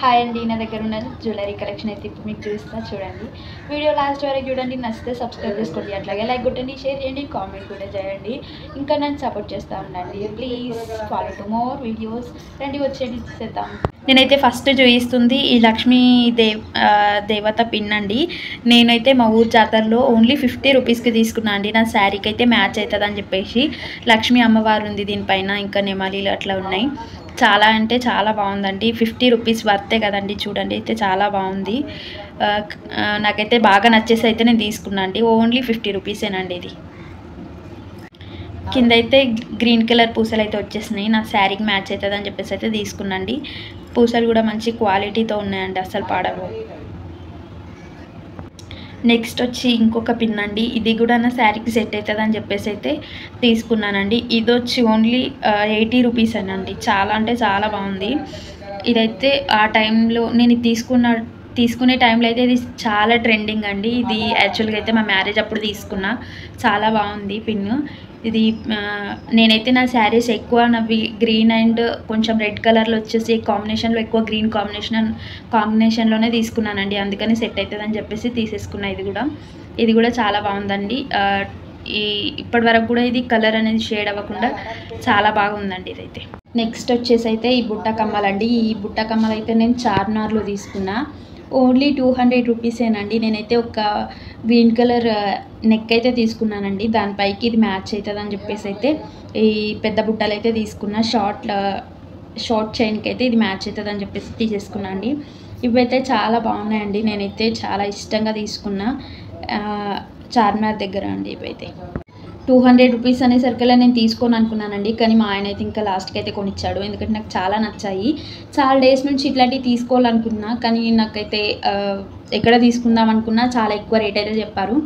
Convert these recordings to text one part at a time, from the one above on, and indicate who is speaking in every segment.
Speaker 1: Hi అండి, నా దగ్గర ఉన్న జ్యువెలరీ కలెక్షన్ అయితే ఇప్పుడు మీకు చూపిస్తా చూడండి. వీడియో లాస్ట్ వరకు చూడండి. నచ్చితే సబ్స్క్రైబ్ చేసుకోండి, అట్లాగే లైక్ కొట్టండి, షేర్ చేయండి, కామెంట్ కూడా చేయండి. ఇంకా నన్ను సపోర్ట్ చేస్తూ ఉండండి. Please follow to more videos. రండి వచ్చేది చేద్దాం. నేనైతే ఫస్ట్ చూపిస్తుంది ఈ లక్ష్మీ దేవత పిన్ అండి. నేనైతే మా ఊరు జాతరలో ఓన్లీ 50 రూపీస్కి తీసుకున్నాను అండి. నా శారీకి అయితే మ్యాచ్ అవుతుంది అని చెప్పేసి. లక్ష్మీ అమ్మవారు ఉంది దీనిపైన, ఇంకా నెమలీలు అట్లా ఉన్నాయి. చాలా అంటే చాలా బాగుందండి. 50 రూపీస్ వర్తే కదండి. చూడండి అయితే చాలా బాగుంది. నాకైతే బాగా నచ్చేసి అయితే నేను తీసుకున్నాను అండి. ఓన్లీ 50 రూపీసేనండి ఇది. కింద అయితే గ్రీన్ కలర్ పూసలు అయితే వచ్చేసినాయి. నా శారీకి మ్యాచ్ అవుతుంది అని చెప్పేసి అయితే తీసుకున్నాండి. పూసలు కూడా మంచి క్వాలిటీతో ఉన్నాయండి, అస్సలు పాడవు. నెక్స్ట్ వచ్చి ఇంకొక పిన్ అండి. ఇది కూడా నా శారీకి సెట్ అవుతుంది అని చెప్పేసి అయితే తీసుకున్నానండి. ఇది వచ్చి ఓన్లీ 80 రూపీస్ అనండి. చాలా అంటే చాలా బాగుంది. ఇదైతే ఆ టైంలో నేను తీసుకునే టైంలో అయితే ఇది చాలా ట్రెండింగ్ అండి. ఇది యాక్చువల్గా అయితే మా మ్యారేజ్ అప్పుడు తీసుకున్నా. చాలా బాగుంది పిన్ ఇది. నేనైతే నా శారీస్ ఎక్కువ నవ్వి గ్రీన్ అండ్ కొంచెం రెడ్ కలర్లో వచ్చేసి కాంబినేషన్లో ఎక్కువ గ్రీన్ కాంబినేషన్లోనే తీసుకున్నానండి. అందుకని సెట్ అవుతుంది అని చెప్పేసి తీసేసుకున్నా. ఇది కూడా చాలా బాగుందండి. ఇప్పటి వరకు కూడా ఇది కలర్ అనేది షేడ్ అవ్వకుండా చాలా బాగుందండి ఇదైతే. నెక్స్ట్ వచ్చేసి అయితే ఈ బుట్ట కమ్మలండి. ఈ బుట్ట కమ్మలు అయితే నేను చార్మినార్లో తీసుకున్నా. ఓన్లీ 200 రూపీసేనండి. నేనైతే ఒక గ్రీన్ కలర్ నెక్ అయితే తీసుకున్నానండి. దానిపైకి ఇది మ్యాచ్ అవుతుంది అని చెప్పేసి అయితే ఈ పెద్ద బుట్టలు అయితే తీసుకున్నా. షార్ట్ చైన్కి అయితే ఇది మ్యాచ్ అవుతుంది అని చెప్పేసి తీసేసుకున్నా అండి. ఇవైతే చాలా బాగున్నాయండి. నేనైతే చాలా ఇష్టంగా తీసుకున్నా చార్మినార్ దగ్గర అండి. ఇవైతే 200 రూపీస్ అనేసరికల్లా నేను తీసుకొని అనుకున్నానండి. కానీ మా ఆయన అయితే ఇంకా లాస్ట్కి అయితే కొనిచ్చాడు. ఎందుకంటే నాకు చాలా నచ్చాయి. చాలా డేస్ నుంచి ఇట్లాంటివి తీసుకోవాలనుకున్నా, కానీ నాకైతే ఎక్కడ తీసుకుందాం అనుకున్నా చాలా ఎక్కువ రేట్ అయితే చెప్పారు.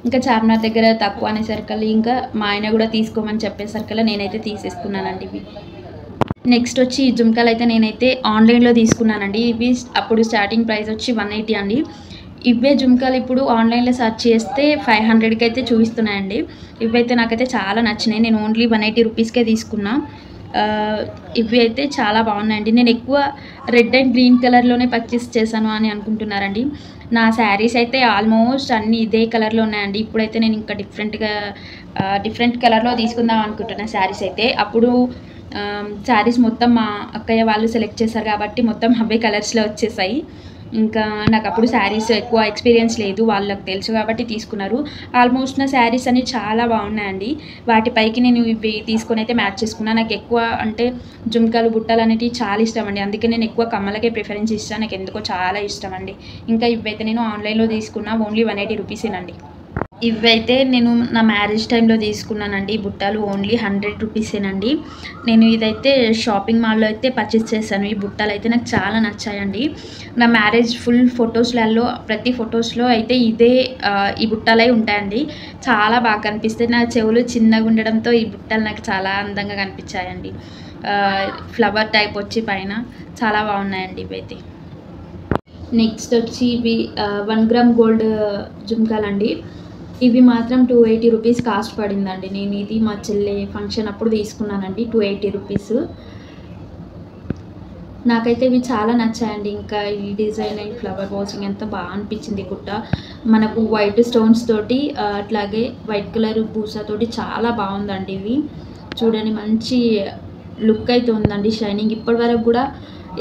Speaker 1: ఇంకా చార్మినార్ దగ్గర తక్కువ అనేసరికల్లా ఇంకా మా ఆయన కూడా తీసుకోమని చెప్పేసరికల్లా నేనైతే తీసేసుకున్నానండి ఇవి. నెక్స్ట్ వచ్చి ఈ జుమ్కాలు అయితే నేనైతే ఆన్లైన్లో తీసుకున్నానండి. ఇవి అప్పుడు స్టార్టింగ్ ప్రైస్ వచ్చి 180 అండి. ఇవే జుమ్కాలు ఇప్పుడు ఆన్లైన్లో సెర్చ్ చేస్తే 500కి అయితే చూపిస్తున్నాయండి. ఇవైతే నాకైతే చాలా నచ్చినాయి. నేను ఓన్లీ 180 రూపీస్కే తీసుకున్నా. ఇవి అయితే చాలా బాగున్నాయండి. నేను ఎక్కువ రెడ్ అండ్ గ్రీన్ కలర్లోనే పర్చేస్ చేశాను అని అనుకుంటున్నారండి. నా శారీస్ అయితే ఆల్మోస్ట్ అన్నీ ఇదే కలర్లో ఉన్నాయండి. ఇప్పుడైతే నేను ఇంకా డిఫరెంట్ కలర్లో తీసుకుందాం అనుకుంటున్నా శారీస్ అయితే. అప్పుడు శారీస్ మొత్తం మా అక్కయ్య వాళ్ళు సెలెక్ట్ చేశారు కాబట్టి మొత్తం అవే కలర్స్లో వచ్చేసాయి. ఇంకా నాకు అప్పుడు శారీస్ ఎక్కువ ఎక్స్పీరియన్స్ లేదు, వాళ్ళకి తెలుసు కాబట్టి తీసుకున్నారు. ఆల్మోస్ట్ నా శారీస్ అన్నీ చాలా బాగున్నాయండి. వాటిపైకి నేను ఇవి తీసుకొని అయితే మ్యాచ్ చేసుకున్నాను. నాకు ఎక్కువ అంటే జుమ్కాలు బుట్టలు అనేవి చాలా ఇష్టం అండి. అందుకే నేను ఎక్కువ కమ్మలకే ప్రిఫరెన్స్ ఇస్తాను. నాకు ఎందుకో చాలా ఇష్టం అండి. ఇంకా ఇవైతే నేను ఆన్లైన్లో తీసుకున్నా. ఓన్లీ 180 రూపీసేనండి. ఇవైతే నేను నా మ్యారేజ్ టైంలో తీసుకున్నానండి. బుట్టలు ఓన్లీ 100 రూపీసేనండి. నేను ఇదైతే షాపింగ్ మాల్లో అయితే పర్చేస్ చేశాను. ఈ బుట్టలు అయితే నాకు చాలా నచ్చాయండి. నా మ్యారేజ్ ఫుల్ ఫొటోస్లలో ప్రతి ఫొటోస్లో అయితే ఈ బుట్టలే ఉంటాయండి. చాలా బాగా కనిపిస్తాయి. నా చెవులు చిన్నగా ఉండడంతో ఈ బుట్టలు నాకు చాలా అందంగా కనిపించాయండి. ఫ్లవర్ టైప్ వచ్చి పైన చాలా బాగున్నాయండి ఇవైతే. నెక్స్ట్ వచ్చి ఇవి 1 గ్రామ్ గోల్డ్ జుమ్కాలండి. ఇవి మాత్రం 280 రూపీస్ కాస్ట్ పడిందండి. నేను ఇది మా చెల్లె ఫంక్షన్ అప్పుడు తీసుకున్నానండి. 280 రూపీస్. నాకైతే ఇవి చాలా నచ్చాయండి. ఇంకా ఈ డిజైన్ అండ్ ఫ్లవర్ వాచింగ్ ఎంత బాగా అనిపించింది. కుట్ట మనకు వైట్ స్టోన్స్ తోటి అట్లాగే వైట్ కలర్ పూసతోటి చాలా బాగుందండి. ఇవి చూడండి మంచి లుక్ అయితే ఉందండి, షైనింగ్. ఇప్పటి వరకు కూడా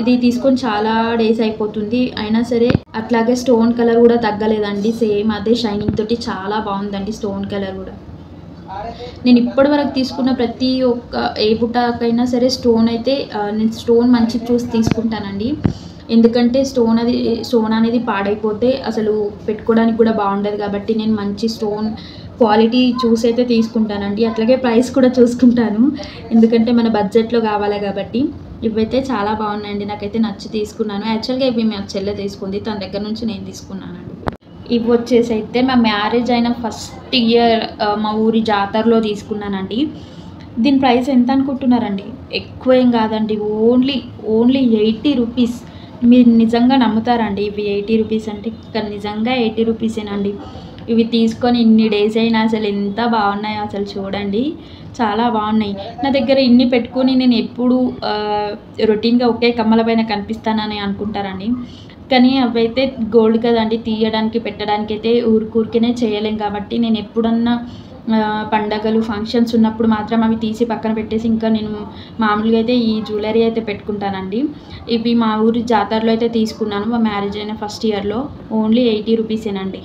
Speaker 1: ఇది తీసుకొని చాలా డేస్ అయిపోతుంది, అయినా సరే అట్లాగే స్టోన్ కలర్ కూడా తగ్గలేదండి. సేమ్ అదే షైనింగ్ తోటి చాలా బాగుందండి స్టోన్ కలర్ కూడా. నేను ఇప్పటి వరకు తీసుకున్న ప్రతి ఒక్క ఏ బుట్టకైనా సరే నేను స్టోన్ మంచి చూసి తీసుకుంటానండి. ఎందుకంటే స్టోన్ అనేది పాడైపోతే అసలు పెట్టుకోవడానికి కూడా బాగుండదు కాబట్టి నేను మంచి స్టోన్ క్వాలిటీ చూసి అయితే తీసుకుంటానండి. అట్లాగే ప్రైస్ కూడా చూసుకుంటాను, ఎందుకంటే మన బడ్జెట్లో కావాలి కాబట్టి. ఇవైతే చాలా బాగున్నాయండి. నాకైతే నచ్చి తీసుకున్నాను. యాక్చువల్గా ఇవి మా చెల్లె తీసుకుంది, తన దగ్గర నుంచి నేను తీసుకున్నానండి. ఇవి వచ్చేసి అయితే మా మ్యారేజ్ అయిన ఫస్ట్ ఇయర్ మా ఊరి జాతరలో తీసుకున్నానండి. దీని ప్రైస్ ఎంత అనుకుంటున్నారండి? ఎక్కువ ఏం కాదండి, ఓన్లీ 80 రూపీస్. మీరు నిజంగా నమ్ముతారండి ఇవి 80 రూపీస్ అంటే? ఇక్కడ నిజంగా 80 రూపీసేనండి. ఇవి తీసుకొని ఇన్ని డేస్ అయినా అసలు ఎంత బాగున్నాయో అసలు చూడండి. చాలా బాగున్నాయి. నా దగ్గర ఇన్ని పెట్టుకొని నేను ఎప్పుడు రొటీన్‌గా ఒకే కమ్మల పైన కనిపిస్తానని అనుకుంటారండి. కానీ అవైతే గోల్డ్ కదండీ! తీయడానికి, పెట్టడానికైతే ఊరికూరికనే చేయలేం కాబట్టి నేను ఎప్పుడన్నా పండగలు, ఫంక్షన్స్ ఉన్నప్పుడు మాత్రం అవి తీసి పక్కన పెట్టేసి ఇంకా నేను మామూలుగా అయితే ఈ జ్యువెలరీ అయితే పెట్టుకుంటానండి. ఇవి మా ఊరి జాతరలో అయితే తీసుకున్నాను. మా మ్యారేజ్ అయిన ఫస్ట్ ఇయర్‌లో ఓన్లీ 80 రూపీసేనండి.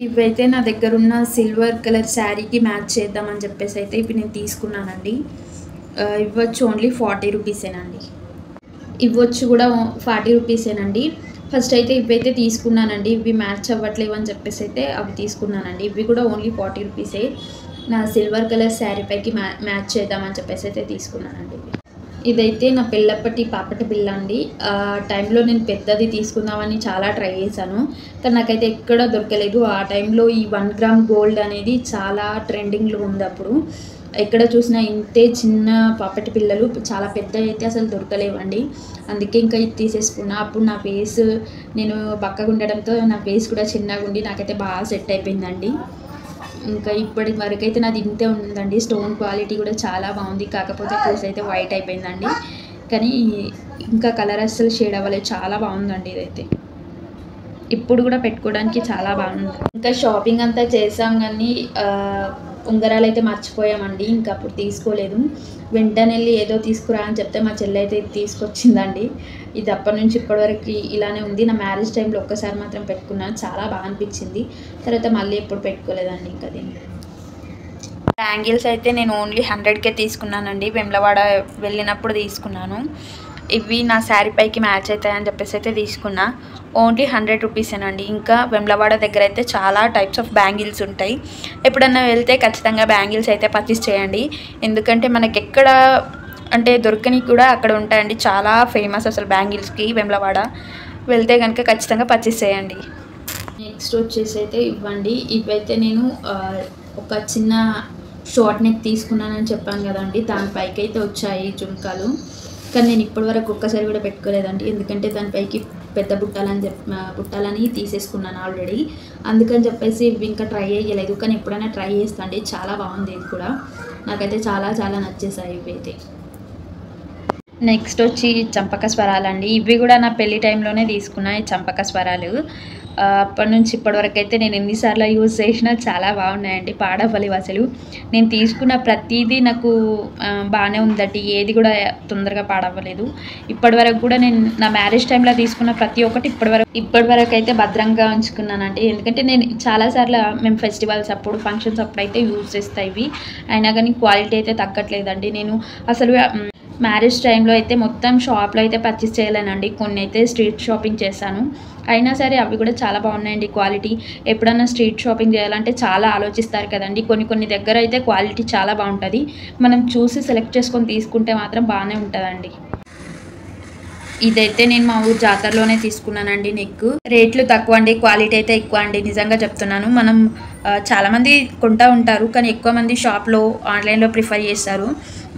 Speaker 1: ఇవైతే నా దగ్గరున్న సిల్వర్ కలర్ శారీకి మ్యాచ్ చేద్దామని చెప్పేసి అయితే ఇవి నేను తీసుకున్నానండి. ఇవ్వచ్చు ఓన్లీ 40 రూపీసేనండి. ఇవ్వచ్చు కూడా 40 రూపీసేనండి. ఫస్ట్ అయితే ఇవైతే తీసుకున్నానండి. ఇవి మ్యాచ్ అవ్వట్లేవు అని చెప్పేసి అయితే అవి తీసుకున్నానండి. ఇవి కూడా ఓన్లీ 40 రూపీసే. నా సిల్వర్ కలర్ శారీ పైకి మ్యాచ్ చేద్దామని చెప్పేసి అయితే తీసుకున్నానండి. ఇదైతే నా పెళ్ళప్పటి పాపటి బిళ్ళ అండి. టైంలో నేను పెద్దది తీసుకుందామని చాలా ట్రై చేశాను. కానీ నాకైతే ఎక్కడ దొరకలేదు. ఆ టైంలో ఈ 1 గ్రామ్ గోల్డ్ అనేది చాలా ట్రెండింగ్‌లో ఉంది అప్పుడు. ఎక్కడ చూసినా ఇంతే చిన్న పాపటి పిల్లలు, చాలా పెద్దవి అయితే అసలు దొరకలేవండి. అందుకే ఇంకా ఇది తీసేసుకున్నా. అప్పుడు నా ఫేస్ నేను బక్కగా ఉండడంతో నా ఫేస్ కూడా చిన్నగా ఉండి నాకైతే బాగా సెట్ అయిపోయిందండి. ఇంకా ఇప్పటి వరకైతే నాది ఇంతే ఉందండి. స్టోన్ క్వాలిటీ కూడా చాలా బాగుంది. కాకపోతే ఫేస్ అయితే వైట్ అయిపోయిందండి. కానీ ఇంకా కలర్ అస్సలు షేడ్ అవ్వలేదు. చాలా బాగుందండి ఇదైతే. ఇప్పుడు కూడా పెట్టుకోవడానికి చాలా బాగుంది. ఇంకా షాపింగ్ అంతా చేసాం కానీ ఉంగరాలు అయితే మర్చిపోయామండి. ఇంకా అప్పుడు తీసుకోలేదు. వెంటనే వెళ్ళి ఏదో తీసుకురా అని చెప్తే మా చెల్లి అయితే ఇది తీసుకొచ్చిందండి. ఇది అప్పటి నుంచి ఇప్పటి వరకు ఇలానే ఉంది. నా మ్యారేజ్ టైంలో ఒక్కసారి మాత్రం పెట్టుకున్నాను. చాలా బాగా అనిపించింది. తర్వాత మళ్ళీ ఎప్పుడు పెట్టుకోలేదండి ఇంకా దీన్ని. బ్యాంగిల్స్ అయితే నేను ఓన్లీ 100కే తీసుకున్నానండి. వేములవాడ వెళ్ళినప్పుడు తీసుకున్నాను. ఇవి నా శారీ పైకి మ్యాచ్ అవుతాయని చెప్పేసి అయితే తీసుకున్నా. ఓన్లీ 100 రూపీసేనండి. ఇంకా వేములవాడ దగ్గర అయితే చాలా టైప్స్ ఆఫ్ బ్యాంగిల్స్ ఉంటాయి. ఎప్పుడన్నా వెళ్తే ఖచ్చితంగా బ్యాంగిల్స్ అయితే పర్చేస్ చేయండి. ఎందుకంటే మనకి ఎక్కడ అంటే దొరకని కూడా అక్కడ ఉంటాయండి. చాలా ఫేమస్ అసలు బ్యాంగిల్స్కి వేములవాడ. వెళ్తే కనుక ఖచ్చితంగా పర్చేస్ చేయండి. నెక్స్ట్ వచ్చేసి అయితే ఇవ్వండి. ఇవైతే నేను ఒక చిన్న షార్ట్ నెక్ తీసుకున్నానని చెప్పాను కదండి. దానిపైకి అయితే వచ్చాయి జుంకాలు. కానీ నేను ఇప్పటివరకు ఒక్కసారి కూడా పెట్టుకోలేదండి. ఎందుకంటే దానిపైకి పెద్ద బుట్టాలని తీసేసుకున్నాను ఆల్రెడీ. అందుకని చెప్పేసి ఇవి ఇంకా ట్రై చేయలేదు. కానీ ఎప్పుడైనా ట్రై చేస్తాండి. చాలా బాగుంది ఇది కూడా. నాకైతే చాలా చాలా నచ్చేసాయి ఇవి అయితే. నెక్స్ట్ వచ్చి చంపక స్వరాలండి. ఇవి కూడా నా పెళ్లి టైంలోనే తీసుకున్నా ఈ చంపక స్వరాలు. అప్పటి నుంచి ఇప్పటివరకు అయితే నేను ఎన్నిసార్లు యూజ్ చేసినా చాలా బాగున్నాయండి. పాడవలేవు అసలు. నేను తీసుకున్న ప్రతిదీ నాకు బాగానే ఉందండి. ఏది కూడా తొందరగా పాడవ్వలేదు. ఇప్పటివరకు కూడా నేను నా మ్యారేజ్ టైంలో తీసుకున్న ప్రతి ఒక్కటి ఇప్పటివరకు అయితే భద్రంగా ఉంచుకున్నానండి. ఎందుకంటే నేను చాలాసార్లు మేము ఫెస్టివల్స్ అప్పుడు, ఫంక్షన్స్ అప్పుడు అయితే యూజ్ చేస్తాయి ఇవి. అయినా కానీ క్వాలిటీ అయితే తగ్గట్లేదండి. నేను అసలు మ్యారేజ్ టైంలో అయితే మొత్తం షాప్లో అయితే పర్చేస్ చేయలేనండి. కొన్ని అయితే స్ట్రీట్ షాపింగ్ చేశాను. అయినా సరే అవి కూడా చాలా బాగున్నాయండి క్వాలిటీ. ఎప్పుడన్నా స్ట్రీట్ షాపింగ్ చేయాలంటే చాలా ఆలోచిస్తారు కదండి. కొన్ని దగ్గర అయితే క్వాలిటీ చాలా బాగుంటుంది. మనం చూసి సెలెక్ట్ చేసుకొని తీసుకుంటే మాత్రం బాగానే ఉంటుందండి. ఇదైతే నేను మా ఊరు జాతరలోనే తీసుకున్నానండి నెక్. రేట్లు తక్కువ అండి, క్వాలిటీ అయితే ఎక్కువ అండి. నిజంగా చెప్తున్నాను. మనం చాలామంది కొంటూ ఉంటారు, కానీ ఎక్కువ మంది షాప్లో, ఆన్లైన్లో ప్రిఫర్ చేస్తారు.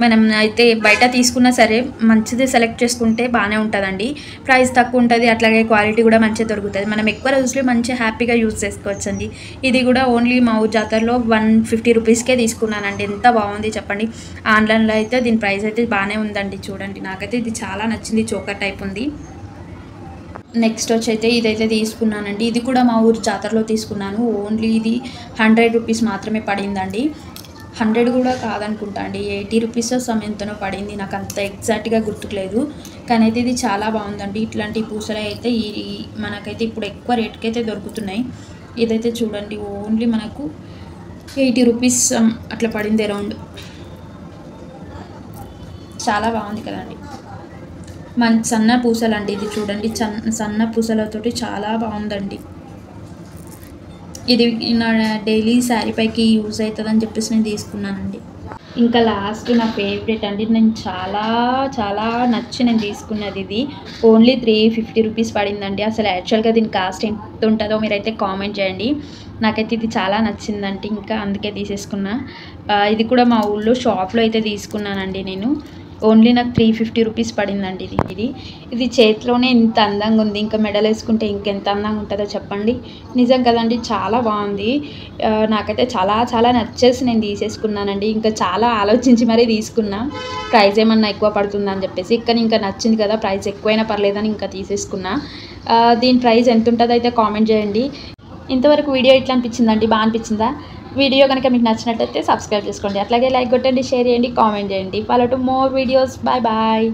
Speaker 1: మనం అయితే బయట తీసుకున్నా సరే మంచిది సెలెక్ట్ చేసుకుంటే బాగానే ఉంటుందండి. ప్రైస్ తక్కువ ఉంటుంది, అట్లాగే క్వాలిటీ కూడా మంచిగా దొరుకుతుంది. మనం ఎక్కువ రోజులు మంచిగా హ్యాపీగా యూజ్ చేసుకోవచ్చండి. ఇది కూడా ఓన్లీ మా ఊరు జాతరలో 150 రూపీస్కే తీసుకున్నానండి. ఎంత బాగుంది చెప్పండి. ఆన్లైన్లో అయితే దీని ప్రైస్ అయితే బాగానే ఉందండి. చూడండి, నాకైతే ఇది చాలా నచ్చింది. చోకర్ టైప్ ఉంది. నెక్స్ట్ వచ్చి అయితే ఇదైతే తీసుకున్నానండి. ఇది కూడా మా ఊరు జాతరలో తీసుకున్నాను. ఓన్లీ ఇది 100 రూపీస్ మాత్రమే పడిందండి. 100 కూడా కాదనుకుంటా అండి, 80 రూపీస్ ఎంతనో పడింది. నాకు అంత ఎగ్జాక్ట్గా గుర్తుకులేదు. కానీ అయితే ఇది చాలా బాగుందండి. ఇట్లాంటి పూసలు అయితే మనకైతే ఇప్పుడు ఎక్కువ రేట్కి అయితే దొరుకుతున్నాయి. ఇదైతే చూడండి, ఓన్లీ మనకు 80 రూపీస్ అట్లా పడింది అరౌండ్. చాలా బాగుంది కదండి. సన్న పూసలు అండి. ఇది చూడండి, సన్న పూసలతోటి చాలా బాగుందండి. ఇది నా డైలీ శారీ పైకి యూజ్ అవుతుందని చెప్పేసి నేను తీసుకున్నానండి. ఇంకా లాస్ట్ నా ఫేవరెట్ అండి. నేను చాలా నచ్చి నేను తీసుకున్నది ఇది. ఓన్లీ 350 రూపీస్ పడిందండి. అసలు యాక్చువల్గా దీని కాస్ట్ ఎంత ఉంటుందో మీరైతే కామెంట్ చేయండి. నాకైతే ఇది చాలా నచ్చిందండి. ఇంకా అందుకే తీసేసుకున్నా. ఇది కూడా మా ఊళ్ళో షాప్లో అయితే తీసుకున్నానండి నేను. ఓన్లీ నాకు 350 రూపీస్ పడిందండి ఇది చేతిలోనే ఇంత అందంగా ఉంది, ఇంకా మెడల్ వేసుకుంటే ఇంకెంత అందంగా ఉంటుందో చెప్పండి. నిజం కదండి, చాలా బాగుంది. నాకైతే చాలా చాలా నచ్చేసి నేను తీసేసుకున్నానండి. ఇంకా చాలా ఆలోచించి మరీ తీసుకున్నా, ప్రైస్ ఏమన్నా ఎక్కువ పడుతుందని చెప్పేసి. కానీ ఇంకా నచ్చింది కదా, ప్రైస్ ఎక్కువైనా పర్లేదని ఇంకా తీసేసుకున్నా. దీని ప్రైస్ ఎంత ఉంటుందో అయితే కామెంట్ చేయండి. ఇంతవరకు వీడియో ఎట్లా అనిపించిందండి, బాగా అనిపించిందా? వీడియో కనుక మీకు నచ్చినట్టయితే సబ్స్క్రైబ్ చేసుకోండి, అట్లాగే లైక్ కొట్టండి, షేర్ చేయండి, కామెంట్ చేయండి. Follow to more videos. Bye bye.